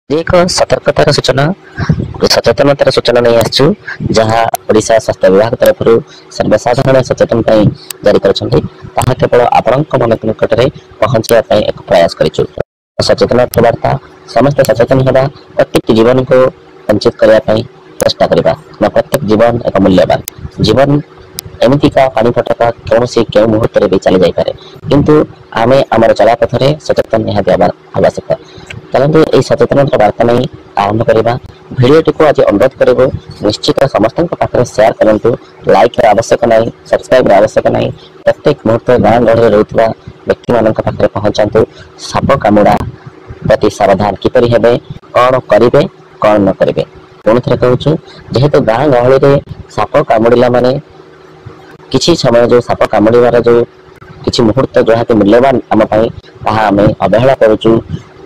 एक सतर्कतार सूचना सचेतनतार सूचना नहीं आसचु जहाँ ओडिशा स्वास्थ्य विभाग तरफ सर्वसाधारण सचेतन जारी करछन्ति ताहा केवल आपणक मन निकट में पहुंचाई एक प्रयास करिछु। सचेतनता वार्ता समस्त सचेतन होगा प्रत्येक जीवन को वंचित करने चेष्टा करवा प्रत्येक जीवन एक मूल्यवान जीवन एमतीका पानी फटका कौन से क्यों मुहूर्त भी चली जापे किंतु आमे आमर चलापथरे सचेतन निहाती आवश्यक। चलते यही सचेतनता वार्ता नहीं आरंभ करवा भिडियोटी को आज अनुरोध करूँ निश्चित समस्त पाखे सेयार करूँ लाइक आवश्यक नहीं सब्सक्राइब आवश्यक नहीं प्रत्येक मुहूर्त गाँ गहली रोकता व्यक्ति मान पाखे पहुँचातु साप कामुड़ा प्रति सावधान किपर हे कौन करेंगे कौन न करेंगे पुणी थे कहूँ जेहेतु गाँ गहली साप कामुड़ा माने किसी समय जो साप कामुड़ार जो किसी मुहूर्त जहाँकि मूल्यवान आमपाई आम अवहेला करुचु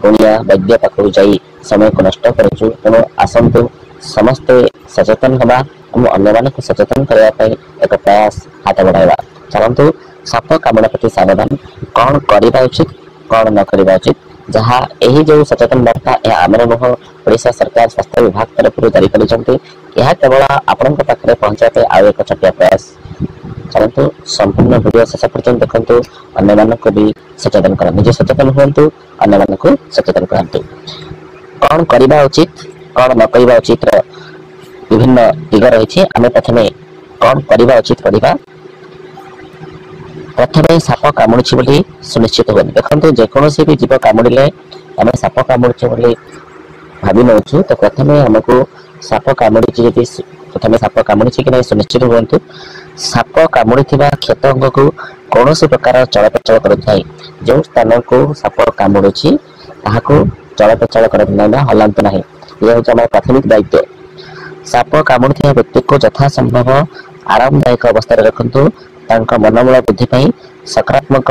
पुणिया वैद्य पाखक जाई समय को नष्ट करुचु। तेणु आसतु समस्ते सचेतन हवा अन्य मानक सचेतन करने एक प्रयास हाथ बढ़ावा। चलतु साप कामुड़ा प्रति सावधान कौन करवा उचित कौन न करवा उचित जहाँ यही जो सचेतन वार्ता यह आमर नुह ओडिशा सरकार स्वास्थ्य विभाग तरफ जारी कर केवल आपण पाखे पहुंचाई आउ एक छोटिया प्रयास। चलतु संपूर्ण वीडियो शेष पर्यटन देखु अन्य मानक भी सचेतन कर निजे सचेतन हूँ अन्य मानक सचेतन करतु कौन करवा उचित कौन न करवा उचित विभिन्न दिग रही आम प्रथम कौन करवा उचित पढ़ा। प्रथम साप कामुड़ी बोली सुनिश्चित हुए देखो जेकोसी भी जीव कामुड़े आम साप कामुड़ी भावी नौ तो प्रथम आमको साप कामुड़ी प्रथम साप कामुड़ी कि नहीं सुनिश्चित हूँ। साप कामुड़ी क्षत अंग को कौन प्रकार चलप्रचल करें जो स्थान को साप कामुड़ी ताकू चलप्रचल करना हलांतु ना यह हूँ आम प्राथमिक दायित्व। साप कामुड़ी व्यक्ति को यथा संभव आरामदायक अवस्था रखु मनोबल वृद्धि सकारात्मक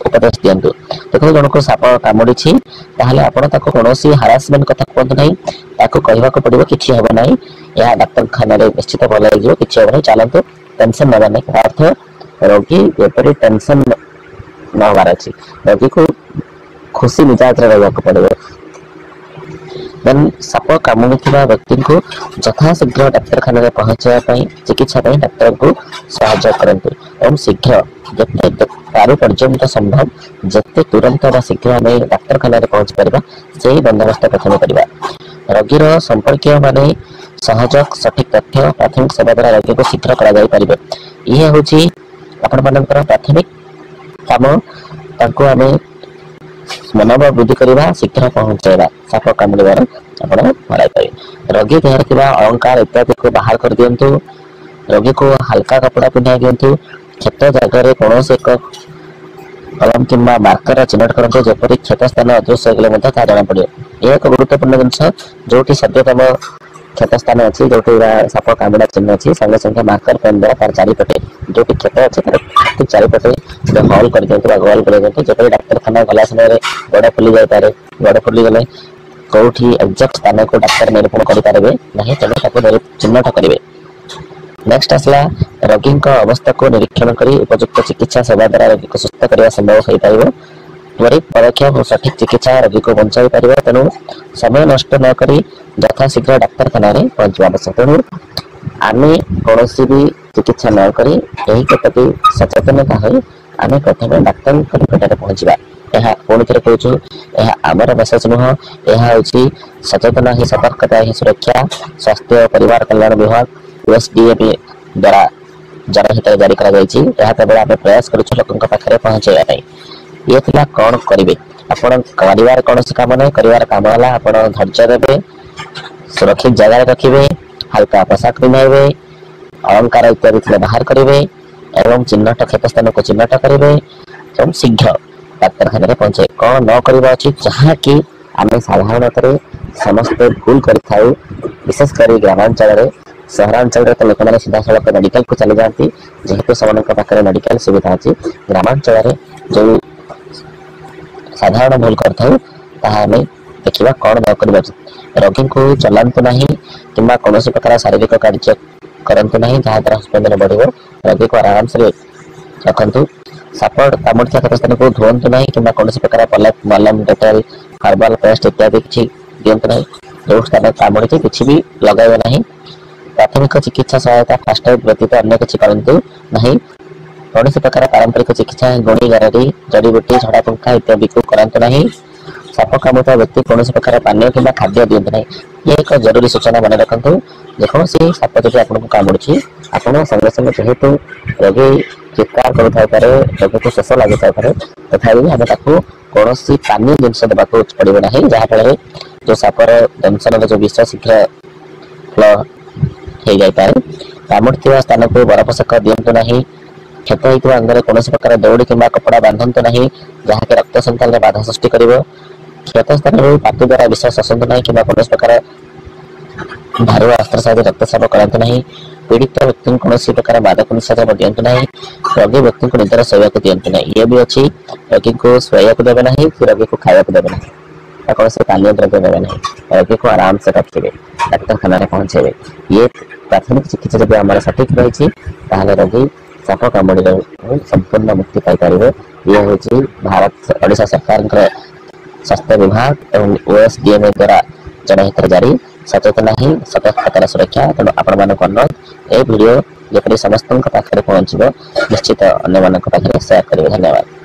उपदेश दिंतु। देखो जन को साप कामुड़ी आप कौन हारासमेंट कथा कहतु ना कहवाक पड़ो कि हम ना यह डाक्तखाना निश्चित भल हो कि हम ना चलतु टेंशन ना नहीं अर्थ रोगी एपरी टेंशन न होबार अच्छी रोगी को खुशी मिजाज रहा पड़ो। देन साप कामुड़ी व्यक्ति को यथाशीघ्र डाक्तखाना पहुंचाई चिकित्सा डाक्तर को सहयोग करंतु एवं शीघ्र जिते पारु पर्यंत संभव जिते तुरंत शीघ्र आम डाक्तखाना पहुंची पार से बंदोबस्त प्रथम करवा। रोगीर संपर्कीय माने सहयोग सठिक तथ्य प्राथमिक सेवा द्वारा रोगी को शीघ्र कर यह हूँ आपण मानकर प्राथमिक काम आम मनोबल वृद्धि करवा शीघ्र पहुंचाइबा साप कामुड़ार आप हराई पारे। रोगी देहर थिबा अलंकार इत्यादि को बाहर कर दिंतु रोगी को हल्का कपड़ा पिंधाई दिंतु क्षत जगह कौन एक कलम कि मार्कर चिन्हट करते जपरी क्षत स्थान अदृश्य होगा जना पड़े यह एक गुरुत्वपूर्ण जिनस जो सद्यतम क्षत स्थान अच्छी जो साप कामुड़ा चिन्ह अच्छी संगे संगे मार्कर पेन द्वारा तार चारिपटे जो क्षत अच्छे चारिपटे हल कर दिखाँ गोल कर दिखाँ जब डाक्तखाना गला समय गोड़ फुली जापे गोड़ फुली गले कौटी एक्जाक्ट स्थान को डाक्तर निरूपण करेंगे ना तेणु चिन्हट करेंगे। नेक्स्ट आसला रोगी अवस्था को निरीक्षण कर उपयुक्त चिकित्सा सेवा द्वारा रोगी को सुस्थ करने संभव हो पार त्वरित पदक्षेप और सठिक चिकित्सा रोगी को बचाई पार तेणु समय नष्ट नक यथाशीघ्र डाक्तखाना पहुंचा आवश्यक। तेणु आम कौन भी चिकित्सा नक यही प्रति सचेतनता हो आम प्रथम डाक्तर निकट पहुंचा यह पुणी थे कहूँ यह आमर मेसेज नुह यह हूँ सचेतना ही सतर्कता ही सुरक्षा स्वास्थ्य परिवार कल्याण विभाग USDA द्वारा जनहित जारी केवल आम प्रयास करूँ लोक पाखे पहुंचाई ये थिला कौन करेंगे आपण कर कौन काम नहीं कर काम है आप धैर्य देवे सुरक्षित जगह रखिए हल्का पोशाक पिंधाइबे अलंकार इत्यादि बाहर करेंगे एवं चिन्हट क्षत स्थान को चिन्हट करेंगे एवं शीघ्र डाक्तखाना पहुंचे कौन न करवा उचित जहाँ कि आम साधारणतः समस्ते भूल कर विशेषकर ग्रामांचल सहरांचल तो लोक मैंने सीधा सड़क मेडिकल को चली जाती जेहेतु से पाखे मेडिकल सुविधा अच्छी ग्रामांचल जो साधारण भूल करें देखा कौन न करवा उचित रोगी को चलांतु ना कि कौन प्रकार शारीरिक कार्य करंतु ना जहाँ द्वारा हस्पिटाल बढ़ रोगी को आराम से रखु साप कामुड़ी क्षत स्थान को धुवंतु ना कि कौन प्रकार मलम डेटल हर्बाल पेस्ट इत्यादि किसी दियंतु नहीं। जो स्थान कामुड़ी किसी भी लगाइबे नहीं। प्राथमिक चिकित्सा सहायता फास्ट एड व्यतीत अन्य किसी करंतु नहीं। कौन प्रकार पारंपरिक चिकित्सा गुणी गारेडी जड़ीबूटी झड़ा पंखा इत्यादि को करंतु नहीं। साप कामुता व्यक्ति कौन प्रकार पानीय कि खाद्य दियंतु नहीं। ये एक जरूरी सूचना मन रखु। जेकोसी साप जब आपको कामुड़ी आपड़ संगे संगे जेहेतु रोगी चित्कार करे रोगी को शोष लगी थाई तथा आम कौन पानी जिनस देवाक पड़े ना जहाँफल जो सापर दंशन जो विष शीघ्र फ्लो हो जाए। कामुड़ी स्थान को बरपोषक दिंतु नहीं। क्षत होता अंगरे कौन प्रकार दौड़ी कि कपड़ा बांधतु नहीं जहाँकि रक्त संचालन में बाधा सृष्टि कर। क्षत स्थान पाटी द्वारा विष शसंतु नहीं कि कौन प्रकार धारू अस्त्र साहाय्य रक्तस्राव करंतु नहीं। पीड़ित व्यक्ति कौन प्रकार मादक निशाचर दिंतु नहीं। रोगी व्यक्ति को निदर शोक दिंतु नहीं। ये भी अच्छी रोगी को शोक देवे ना कि रोगी को खाया देवे ना कौन से पानीय द्रव्य देवे ना। रोगी को आराम से रखे डाक्तखाना पहुंचे। ये प्राथमिक चिकित्सा जब आम सठिक रही रोगी साप कामुड़ी संपूर्ण मुक्ति पाइपर। ये हूँ भारत ओडिशा सरकार स्वास्थ्य विभाग और OSDMA द्वारा जनहित जारी सचेतना ही सतर्कतार सुरक्षा। तेणु आपण मानक अनुरोध ए वीडियो जपरी समस्त पाखे पहुंचो निश्चित अन्य मानक पाखे शेयर करेंगे। धन्यवाद।